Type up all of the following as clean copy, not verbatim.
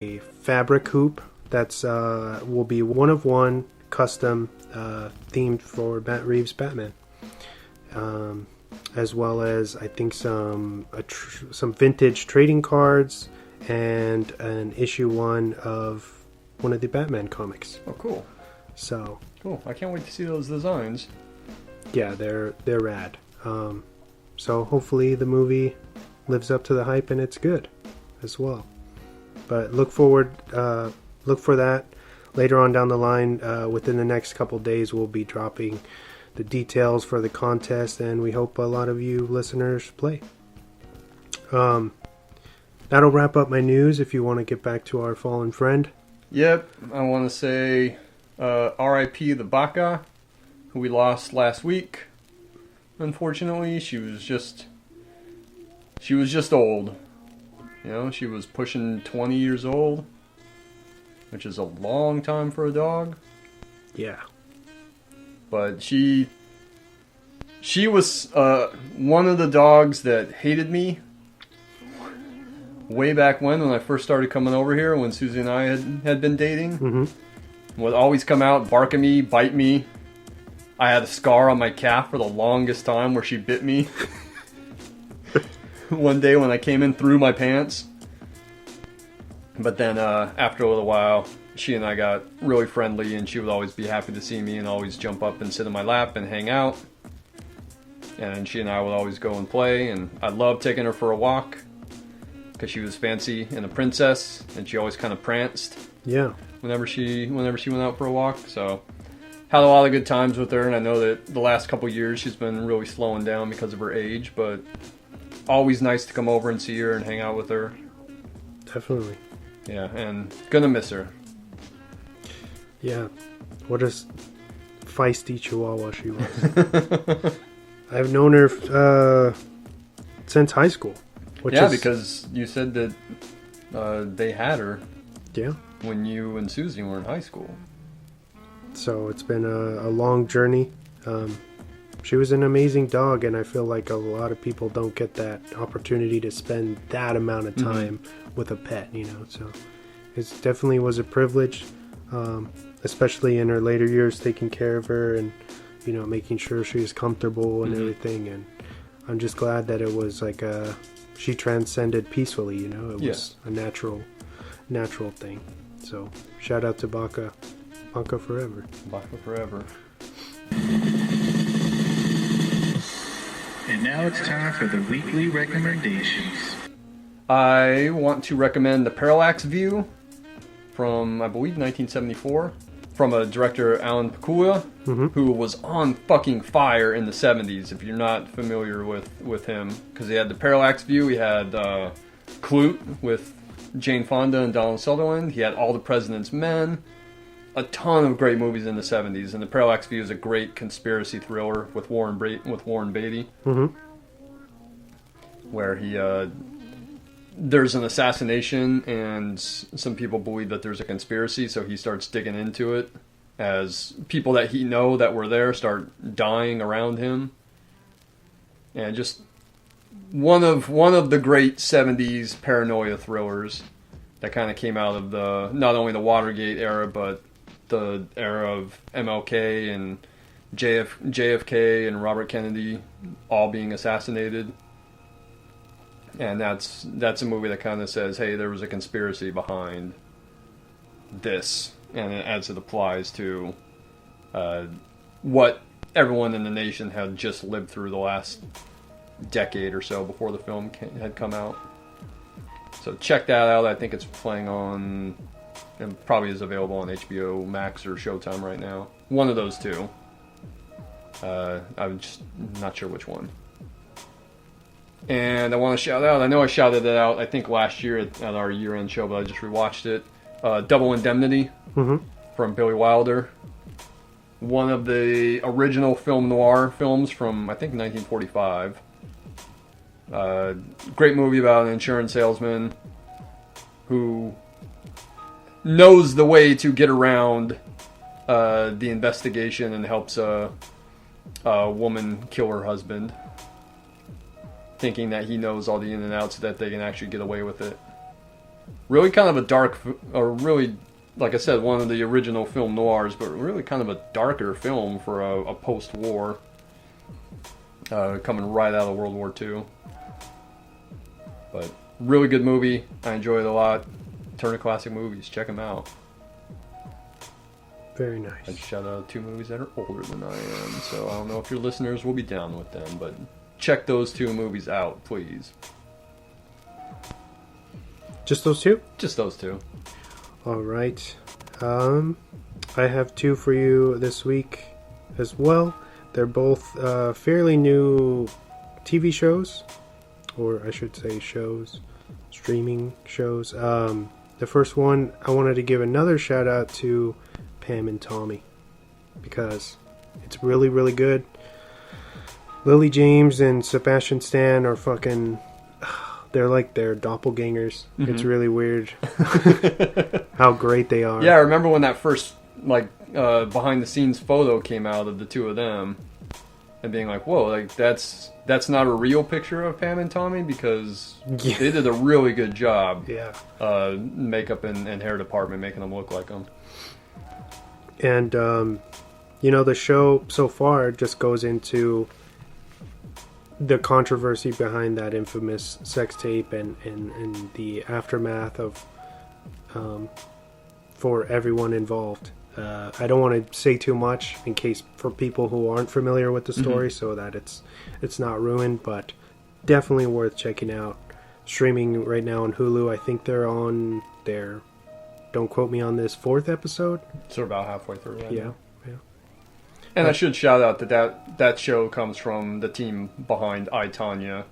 a fabric hoop that's will be one of one, custom, themed for Matt Reeves' Batman, as well as I think some vintage trading cards and an issue 1 of one of the Batman comics. Oh, cool. So cool. I can't wait to see those designs. Yeah, they're rad. So hopefully the movie lives up to the hype and it's good as well. But look for that later on down the line. Within the next couple days, we'll be dropping the details for the contest, and we hope a lot of you listeners play. That'll wrap up my news. If you want to get back to our fallen friend. Yep, I want to say R.I.P. the Baka, who we lost last week. Unfortunately, she was just old. You know, she was pushing 20 years old, which is a long time for a dog. Yeah. But she was one of the dogs that hated me way back when I first started coming over here, when Susie and I had been dating. Mm-hmm. Would always come out, bark at me, bite me. I had a scar on my calf for the longest time where she bit me. One day when I came in through my pants. But then after a little while, she and I got really friendly, and she would always be happy to see me and always jump up and sit in my lap and hang out. And she and I would always go and play, and I loved taking her for a walk because she was fancy and a princess, and she always kind of pranced. Yeah. Whenever she went out for a walk, so had a lot of good times with her. And I know that the last couple years she's been really slowing down because of her age, but always nice to come over and see her and hang out with her. Definitely. Yeah, and gonna miss her. Yeah, what a feisty chihuahua she was. I've known her since high school. Because you said that they had her. Yeah. When you and Susie were in high school. So it's been a long journey. She was an amazing dog, and I feel like a lot of people don't get that opportunity to spend that amount of time with a pet, you know. So it definitely was a privilege, especially in her later years, taking care of her and, you know, making sure she was comfortable and everything. And I'm just glad that it was like she transcended peacefully, you know. It was a natural thing. So shout out to Baka. Baka forever. Baka forever. And now it's time for the weekly recommendations. I want to recommend The Parallax View from, I believe, 1974, from a director, Alan Pakula, who was on fucking fire in the 70s, if you're not familiar with him. Because he had The Parallax View, he had Clute with Jane Fonda and Donald Sutherland, he had All the President's Men, a ton of great movies in the 70s, and The Parallax View is a great conspiracy thriller with Warren Beatty, where he there's an assassination, and some people believe that there's a conspiracy, so he starts digging into it as people that he know that were there start dying around him, and just one of the great 70s paranoia thrillers that kind of came out of the not only the Watergate era, but the era of MLK and JFK and Robert Kennedy all being assassinated. And that's a movie that kind of says, hey, there was a conspiracy behind this, and as it applies to what everyone in the nation had just lived through the last decade or so before the film had come out. So check that out. I think it's playing on, and probably is available on HBO Max or Showtime right now. One of those two. I'm just not sure which one. And I want to shout out, I know I shouted it out, I think last year at our year-end show, but I just rewatched it. Double Indemnity from Billy Wilder. One of the original film noir films from, I think, 1945. Great movie about an insurance salesman who knows the way to get around the investigation and helps a woman kill her husband, thinking that he knows all the in and outs so that they can actually get away with it. Really kind of a dark, or really, like I said, one of the original film noirs, but really kind of a darker film for a post-war, coming right out of World War II. But really good movie. I enjoy it a lot. Turner Classic Movies. Check them out. Very nice. I'd shout out 2 movies that are older than I am, so I don't know if your listeners will be down with them, but check those 2 movies out, please. Just those 2? Just those 2. All right. I have 2 for you this week as well. They're both fairly new TV shows, or I should say shows, streaming shows. The first one, I wanted to give another shout out to Pam and Tommy, because it's really, really good. Lily James and Sebastian Stan are fucking... They're like their doppelgangers. Mm-hmm. It's really weird how great they are. Yeah, I remember when that first behind-the-scenes photo came out of the 2 of them, and being like, "Whoa, like that's not a real picture of Pam and Tommy," because they did a really good job. Yeah, makeup and hair department making them look like them. And the show so far just goes into the controversy behind that infamous sex tape and the aftermath of for everyone involved. I don't want to say too much in case for people who aren't familiar with the story, so that it's not ruined, but definitely worth checking out. Streaming right now on Hulu. I think they're on their, don't quote me on this, 4th episode. So about halfway through. Yeah. And I should shout out that show comes from the team behind I, Tonya,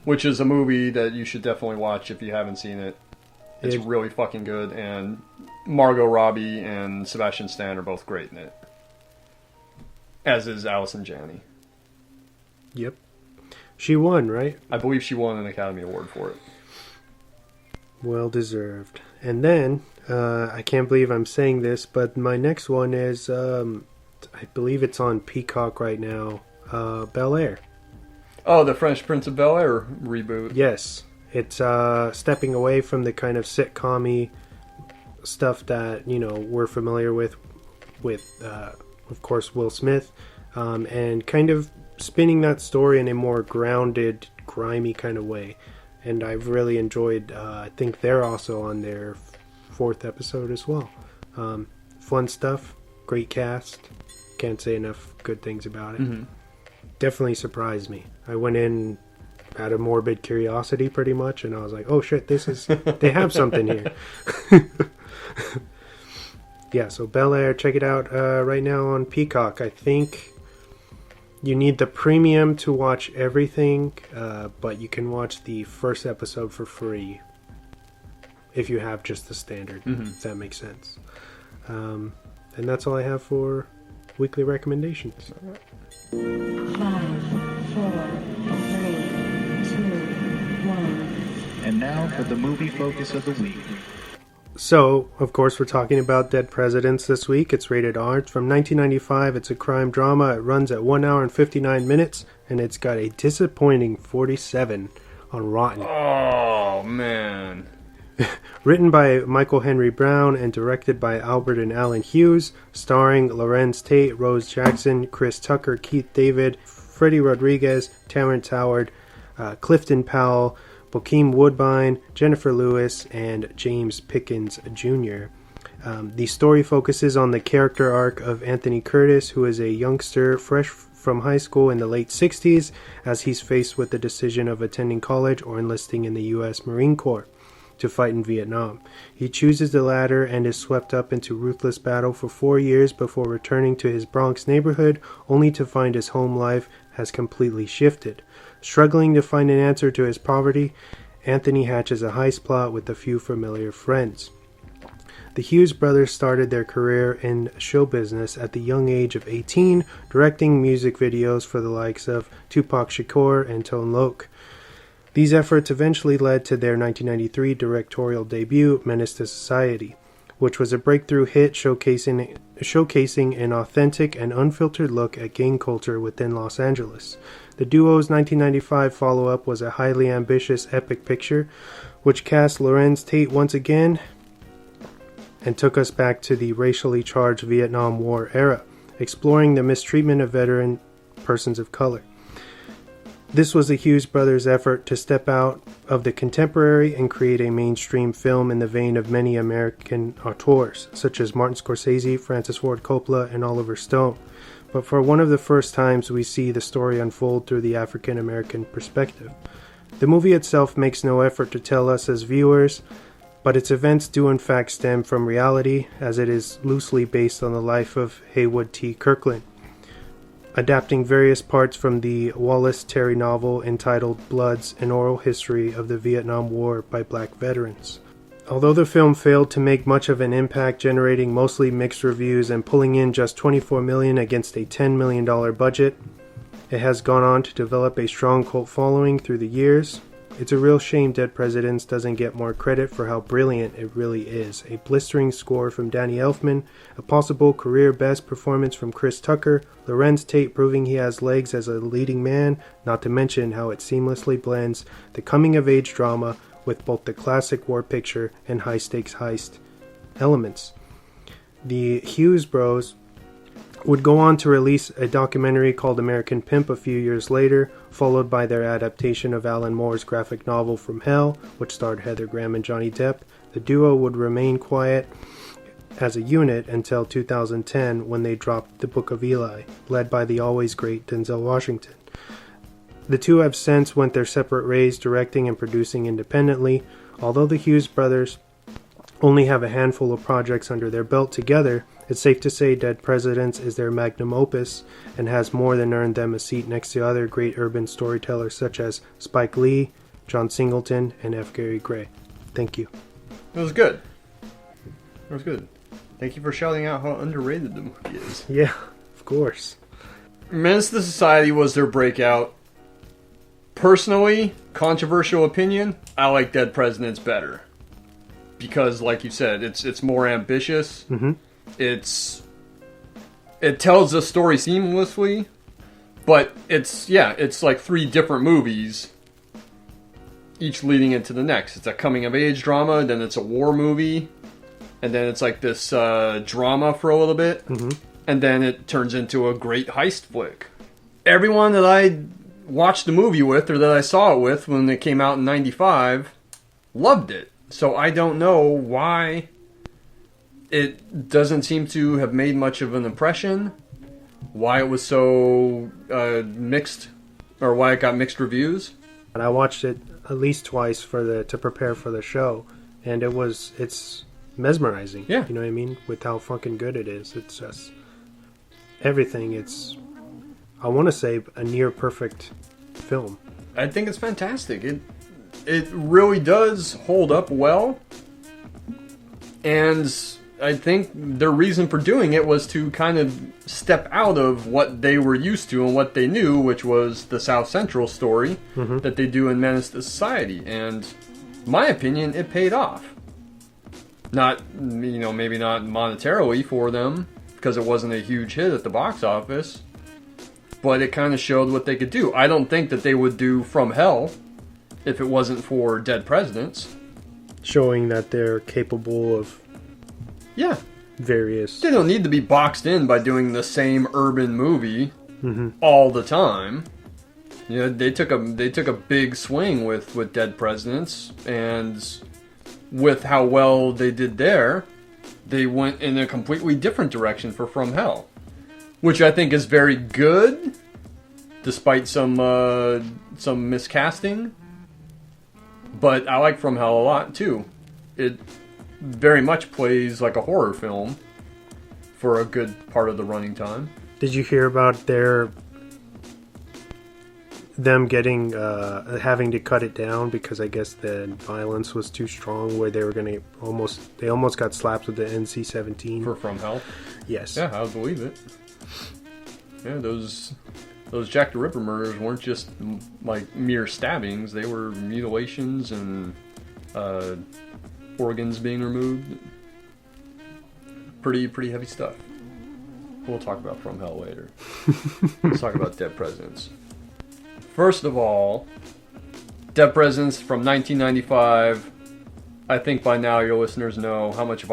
which is a movie that you should definitely watch if you haven't seen it. It's really fucking good, and Margot Robbie and Sebastian Stan are both great in it. As is Allison Janney. Yep. She won, right? I believe she won an Academy Award for it. Well deserved. And then, I can't believe I'm saying this, but my next one is... I believe it's on Peacock right now. Bel-Air. Oh, the Fresh Prince of Bel-Air reboot. Yes. It's stepping away from the kind of sitcom-y stuff that, we're familiar with, of course, Will Smith, and kind of spinning that story in a more grounded, grimy kind of way. And I've really enjoyed, I think they're also on their 4th episode as well. Fun stuff. Great cast. Can't say enough good things about it. Definitely surprised me. I went in out of morbid curiosity pretty much, and I was like, oh shit, they have something here. Yeah, so Bel-Air, check it out right now on Peacock. I think you need the premium to watch everything, but you can watch the first episode for free if you have just the standard, if that makes sense. And that's all I have for weekly recommendations. 5, 4, 3, 2, 1. And now for the movie focus of the week. So, of course, we're talking about Dead Presidents this week. It's rated R. It's from 1995. It's a crime drama. It runs at 1 hour and 59 minutes, and it's got a disappointing 47 on Rotten. Oh, man. Written by Michael Henry Brown and directed by Albert and Alan Hughes, starring Lorenz Tate, Rose Jackson, Chris Tucker, Keith David, Freddie Rodriguez, Terrence Howard, Clifton Powell, Bokeem Woodbine, Jennifer Lewis, and James Pickens Jr. The story focuses on the character arc of Anthony Curtis, who is a youngster fresh from high school in the late 60s, as he's faced with the decision of attending college or enlisting in the U.S. Marine Corps to fight in Vietnam. He chooses the latter and is swept up into ruthless battle for 4 years before returning to his Bronx neighborhood, only to find his home life has completely shifted. Struggling to find an answer to his poverty, Anthony hatches a heist plot with a few familiar friends. The Hughes Brothers started their career in show business at the young age of 18, directing music videos for the likes of Tupac Shakur and Tone Loc. These efforts eventually led to their 1993 directorial debut, Menace-to-Society, which was a breakthrough hit showcasing an authentic and unfiltered look at gang culture within Los Angeles. The duo's 1995 follow-up was a highly ambitious epic picture, which cast Lorenz Tate once again and took us back to the racially charged Vietnam War era, exploring the mistreatment of veteran persons of color. This was the Hughes Brothers' effort to step out of the contemporary and create a mainstream film in the vein of many American auteurs, such as Martin Scorsese, Francis Ford Coppola, and Oliver Stone. But for one of the first times we see the story unfold through the African American perspective. The movie itself makes no effort to tell us as viewers, but its events do in fact stem from reality, as it is loosely based on the life of Haywood T. Kirkland, adapting various parts from the Wallace Terry novel entitled Bloods, an Oral History of the Vietnam War by Black Veterans. Although the film failed to make much of an impact, generating mostly mixed reviews and pulling in just $24 million against a $10 million budget, it has gone on to develop a strong cult following through the years. It's a real shame Dead Presidents doesn't get more credit for how brilliant it really is. A blistering score from Danny Elfman, a possible career best performance from Chris Tucker, Lorenz Tate proving he has legs as a leading man, not to mention how it seamlessly blends the coming-of-age drama with both the classic war picture and high-stakes heist elements. The Hughes Bros would go on to release a documentary called American Pimp a few years later, followed by their adaptation of Alan Moore's graphic novel From Hell, which starred Heather Graham and Johnny Depp. The duo would remain quiet as a unit until 2010, when they dropped The Book of Eli, led by the always great Denzel Washington. The two have since went their separate ways, directing and producing independently. Although the Hughes brothers only have a handful of projects under their belt together, it's safe to say Dead Presidents is their magnum opus and has more than earned them a seat next to other great urban storytellers such as Spike Lee, John Singleton, and F. Gary Gray. Thank you. It was good. It was good. Thank you for shouting out how underrated the movie is. Yeah, of course. Menace-to-Society was their breakout. Personally, controversial opinion, I like Dead Presidents better. Because, like you said, it's more ambitious. Mm-hmm. It tells the story seamlessly, but it's like 3 different movies, each leading into the next. It's a coming-of-age drama, then it's a war movie, and then it's like this drama for a little bit, and then it turns into a great heist flick. Everyone that I watched the movie with, or that I saw it with when it came out in 95, loved it. So I don't know why it doesn't seem to have made much of an impression, why it was so mixed, or why it got mixed reviews. And I watched it at least twice to prepare for the show, and it's mesmerizing. Yeah. You know what I mean? With how fucking good it is. It's just everything. It's, I want to say, a near perfect film. I think it's fantastic. It really does hold up well, and I think their reason for doing it was to kind of step out of what they were used to and what they knew, which was the South Central story that they do in Menace-to-Society. And my opinion, it paid off. Not, maybe not monetarily for them, because it wasn't a huge hit at the box office, but it kind of showed what they could do. I don't think that they would do From Hell if it wasn't for Dead Presidents. Showing that they're capable of various... They don't need to be boxed in by doing the same urban movie all the time. They took a big swing with Dead Presidents, and with how well they did there, they went in a completely different direction for From Hell, which I think is very good, despite some miscasting. But I like From Hell a lot too. It very much plays like a horror film for a good part of the running time. Did you hear about them getting having to cut it down because I guess the violence was too strong, where they were gonna almost got slapped with the NC-17 for From Hell? Yes. Yeah, I believe it. Yeah, those Jack the Ripper murders weren't just like mere stabbings; they were mutilations and organs being removed. Pretty heavy stuff. We'll talk about From Hell later. Let's talk about Dead Presidents. First of all, Dead Presidents from 1995 I think by now your listeners know how much of